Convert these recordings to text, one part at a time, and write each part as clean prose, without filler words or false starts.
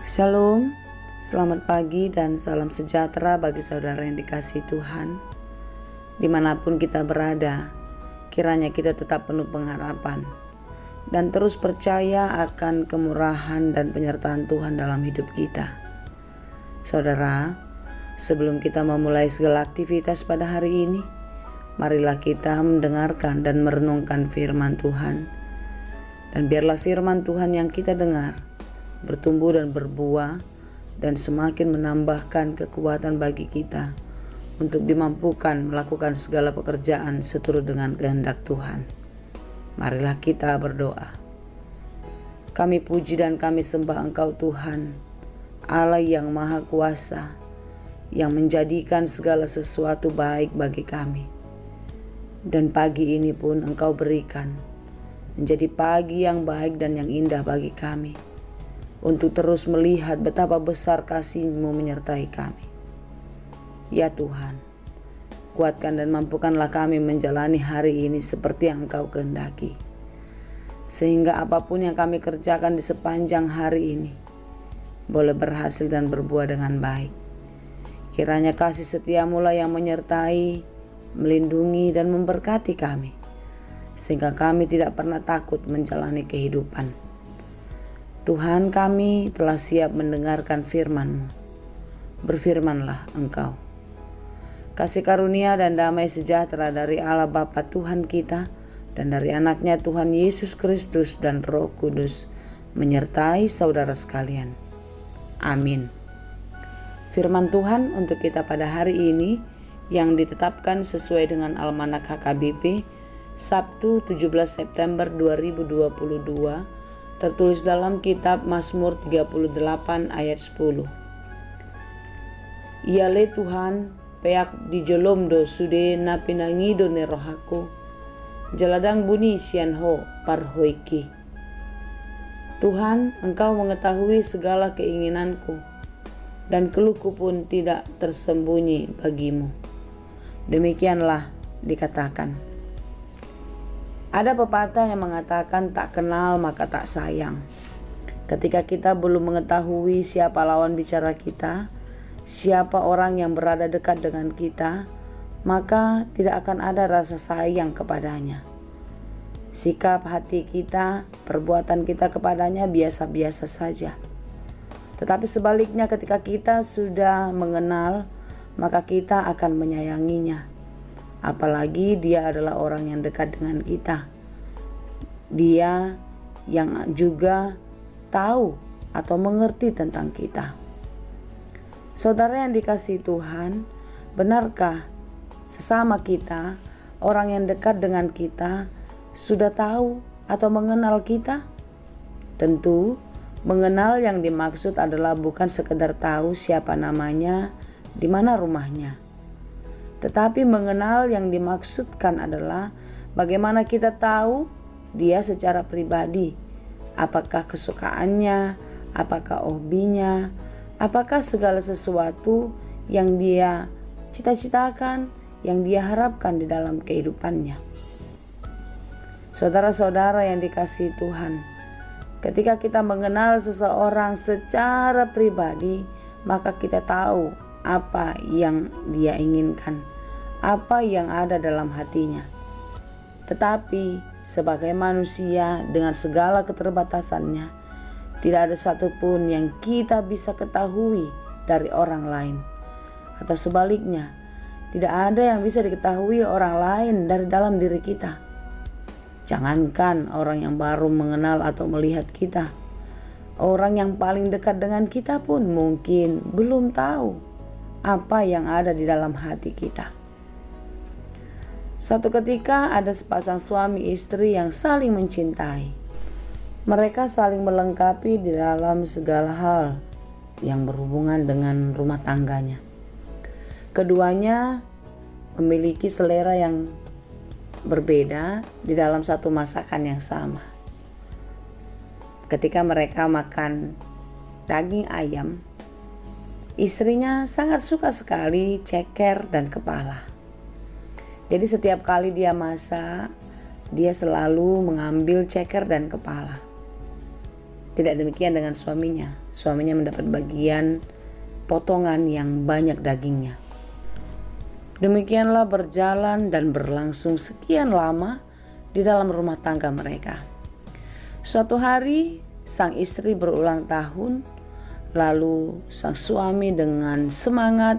Shalom, selamat pagi dan salam sejahtera bagi saudara yang dikasihi Tuhan. Dimanapun kita berada, kiranya kita tetap penuh pengharapan dan terus percaya akan kemurahan dan penyertaan Tuhan dalam hidup kita. Saudara, sebelum kita memulai segala aktivitas pada hari ini, marilah kita mendengarkan dan merenungkan firman Tuhan. Dan biarlah firman Tuhan yang kita dengar bertumbuh dan berbuah dan semakin menambahkan kekuatan bagi kita untuk dimampukan melakukan segala pekerjaan seturut dengan kehendak Tuhan. Marilah kita berdoa. Kami puji dan kami sembah Engkau Tuhan, Allah yang Maha Kuasa, yang menjadikan segala sesuatu baik bagi kami. Dan pagi ini pun Engkau berikan menjadi pagi yang baik dan yang indah bagi kami, untuk terus melihat betapa besar kasih-Mu menyertai kami. Ya Tuhan, kuatkan dan mampukanlah kami menjalani hari ini seperti yang Engkau kehendaki, sehingga apapun yang kami kerjakan di sepanjang hari ini boleh berhasil dan berbuah dengan baik. Kiranya kasih setia-Mu lah yang menyertai, melindungi dan memberkati kami, sehingga kami tidak pernah takut menjalani kehidupan. Tuhan, kami telah siap mendengarkan firman-Mu. Berfirmanlah Engkau. Kasih karunia dan damai sejahtera dari Allah Bapa Tuhan kita dan dari anaknya Tuhan Yesus Kristus dan Roh Kudus menyertai saudara sekalian. Amin. Firman Tuhan untuk kita pada hari ini yang ditetapkan sesuai dengan Almanak HKBP Sabtu 17 September 2022, tertulis dalam kitab Mazmur 38 ayat 10. Iale Tuhan peak di jolomdo sude na pinangido ne rohaku, jaladang bunyi sianho parhoiki. Tuhan, Engkau mengetahui segala keinginanku, dan keluhku pun tidak tersembunyi bagimu. Demikianlah dikatakan. Ada pepatah yang mengatakan tak kenal maka tak sayang. Ketika kita belum mengetahui siapa lawan bicara kita, siapa orang yang berada dekat dengan kita, maka tidak akan ada rasa sayang kepadanya. Sikap hati kita, perbuatan kita kepadanya biasa-biasa saja. Tetapi sebaliknya ketika kita sudah mengenal, maka kita akan menyayanginya. Apalagi dia adalah orang yang dekat dengan kita. Dia yang juga tahu atau mengerti tentang kita. Saudara yang dikasihi Tuhan, benarkah sesama kita, orang yang dekat dengan kita, sudah tahu atau mengenal kita? Tentu, mengenal yang dimaksud adalah bukan sekedar tahu siapa namanya, di mana rumahnya. Tetapi mengenal yang dimaksudkan adalah bagaimana kita tahu dia secara pribadi. Apakah kesukaannya, apakah hobinya, apakah segala sesuatu yang dia cita-citakan, yang dia harapkan di dalam kehidupannya. Saudara-saudara yang dikasihi Tuhan, ketika kita mengenal seseorang secara pribadi, maka kita tahu apa yang dia inginkan, apa yang ada dalam hatinya. Tetapi sebagai manusia dengan segala keterbatasannya, tidak ada satupun yang kita bisa ketahui dari orang lain. Atau sebaliknya, tidak ada yang bisa diketahui orang lain dari dalam diri kita. Jangankan orang yang baru mengenal atau melihat kita, orang yang paling dekat dengan kita pun mungkin belum tahu apa yang ada di dalam hati kita. Satu ketika ada sepasang suami istri yang saling mencintai. Mereka saling melengkapi di dalam segala hal yang berhubungan dengan rumah tangganya. Keduanya memiliki selera yang berbeda di dalam satu masakan yang sama. Ketika mereka makan daging ayam, istrinya sangat suka sekali ceker dan kepala. Jadi setiap kali dia masak, dia selalu mengambil ceker dan kepala. Tidak demikian dengan suaminya. Suaminya mendapat bagian potongan yang banyak dagingnya. Demikianlah berjalan dan berlangsung sekian lama di dalam rumah tangga mereka. Suatu hari sang istri berulang tahun, lalu sang suami dengan semangat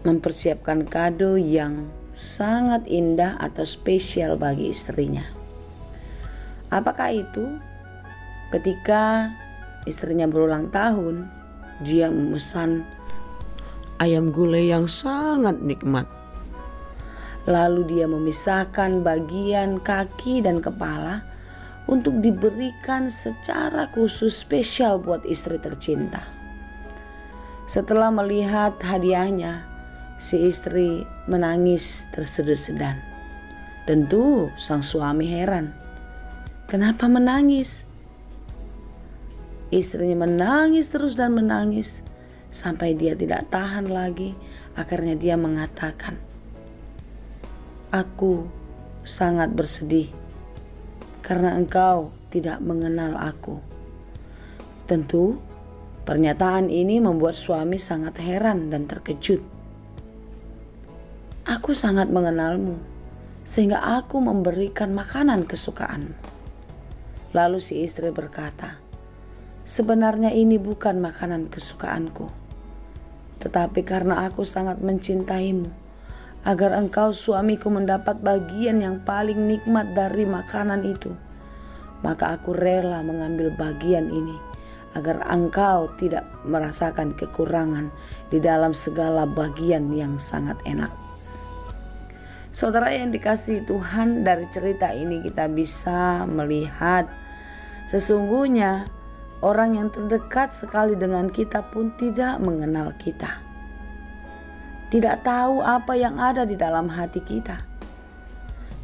mempersiapkan kado yang sangat indah atau spesial bagi istrinya. Apakah itu? Ketika istrinya berulang tahun, dia memesan ayam gulai yang sangat nikmat. Lalu dia memisahkan bagian kaki dan kepala untuk diberikan secara khusus spesial buat istri tercinta. Setelah melihat hadiahnya, si istri menangis terseduh-sedan. Tentu sang suami heran. Kenapa menangis? Istrinya menangis terus dan menangis sampai dia tidak tahan lagi. Akhirnya dia mengatakan, "Aku sangat bersedih karena engkau tidak mengenal aku." Tentu pernyataan ini membuat suami sangat heran dan terkejut. "Aku sangat mengenalmu sehingga aku memberikan makanan kesukaanmu." Lalu si istri berkata, "Sebenarnya ini bukan makanan kesukaanku, tetapi karena aku sangat mencintaimu, agar engkau suamiku mendapat bagian yang paling nikmat dari makanan itu, maka aku rela mengambil bagian ini, agar engkau tidak merasakan kekurangan di dalam segala bagian yang sangat enak." Saudara yang dikasihi Tuhan, dari cerita ini kita bisa melihat sesungguhnya orang yang terdekat sekali dengan kita pun tidak mengenal kita. Tidak tahu apa yang ada di dalam hati kita.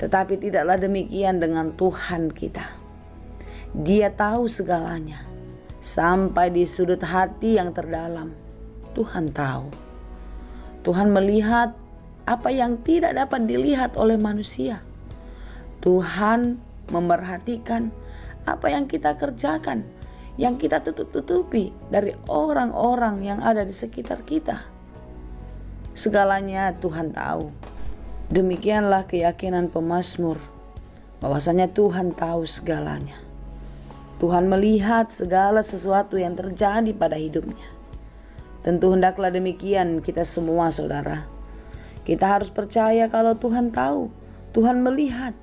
Tetapi tidaklah demikian dengan Tuhan kita. Dia tahu segalanya. Sampai di sudut hati yang terdalam, Tuhan tahu. Tuhan melihat apa yang tidak dapat dilihat oleh manusia. Tuhan memerhatikan apa yang kita kerjakan, yang kita tutup-tutupi dari orang-orang yang ada di sekitar kita. Segalanya Tuhan tahu. Demikianlah keyakinan pemazmur, bahwasanya Tuhan tahu segalanya. Tuhan melihat segala sesuatu yang terjadi pada hidupnya. Tentu hendaklah demikian kita semua, saudara. Kita harus percaya kalau Tuhan tahu, Tuhan melihat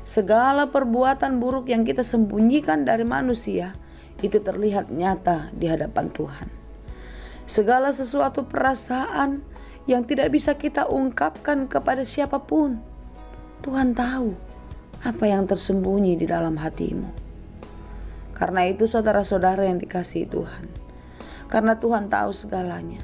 segala perbuatan buruk yang kita sembunyikan dari manusia, itu terlihat nyata di hadapan Tuhan. Segala sesuatu perasaan yang tidak bisa kita ungkapkan kepada siapapun, Tuhan tahu apa yang tersembunyi di dalam hatimu. Karena itu saudara-saudara yang dikasihi Tuhan, karena Tuhan tahu segalanya,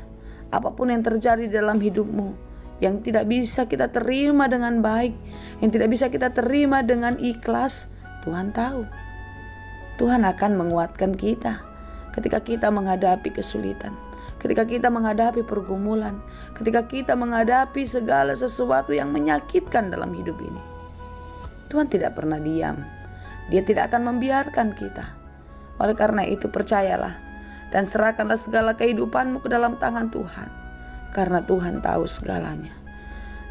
apapun yang terjadi dalam hidupmu, yang tidak bisa kita terima dengan baik, yang tidak bisa kita terima dengan ikhlas, Tuhan tahu. Tuhan akan menguatkan kita ketika kita menghadapi kesulitan, ketika kita menghadapi pergumulan, ketika kita menghadapi segala sesuatu yang menyakitkan dalam hidup ini. Tuhan tidak pernah diam. Dia tidak akan membiarkan kita. Oleh karena itu percayalah dan serahkanlah segala kehidupanmu ke dalam tangan Tuhan. Karena Tuhan tahu segalanya.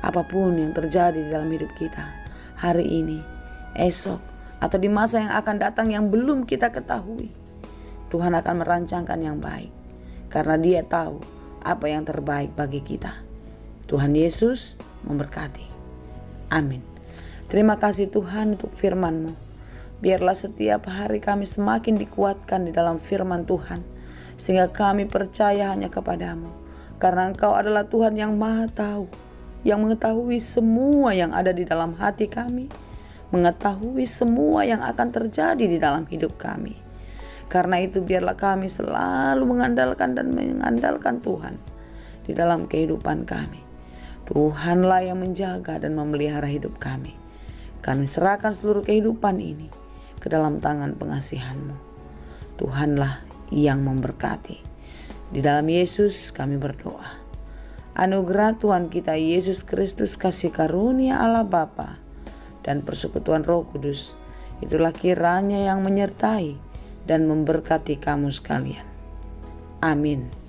Apapun yang terjadi di dalam hidup kita hari ini, esok, atau di masa yang akan datang yang belum kita ketahui, Tuhan akan merancangkan yang baik. Karena Dia tahu apa yang terbaik bagi kita. Tuhan Yesus memberkati. Amin. Terima kasih Tuhan untuk firman-Mu. Biarlah setiap hari kami semakin dikuatkan di dalam firman Tuhan, sehingga kami percaya hanya kepada-Mu. Karena Engkau adalah Tuhan yang Maha Tahu, yang mengetahui semua yang ada di dalam hati kami, mengetahui semua yang akan terjadi di dalam hidup kami. Karena itu biarlah kami selalu mengandalkan Tuhan di dalam kehidupan kami. Tuhanlah yang menjaga dan memelihara hidup kami. Kami serahkan seluruh kehidupan ini ke dalam tangan pengasihan-Mu. Tuhanlah yang memberkati. Di dalam Yesus kami berdoa. Anugerah Tuhan kita Yesus Kristus, kasih karunia Allah Bapa dan persekutuan Roh Kudus, itulah kiranya yang menyertai dan memberkati kamu sekalian. Amin.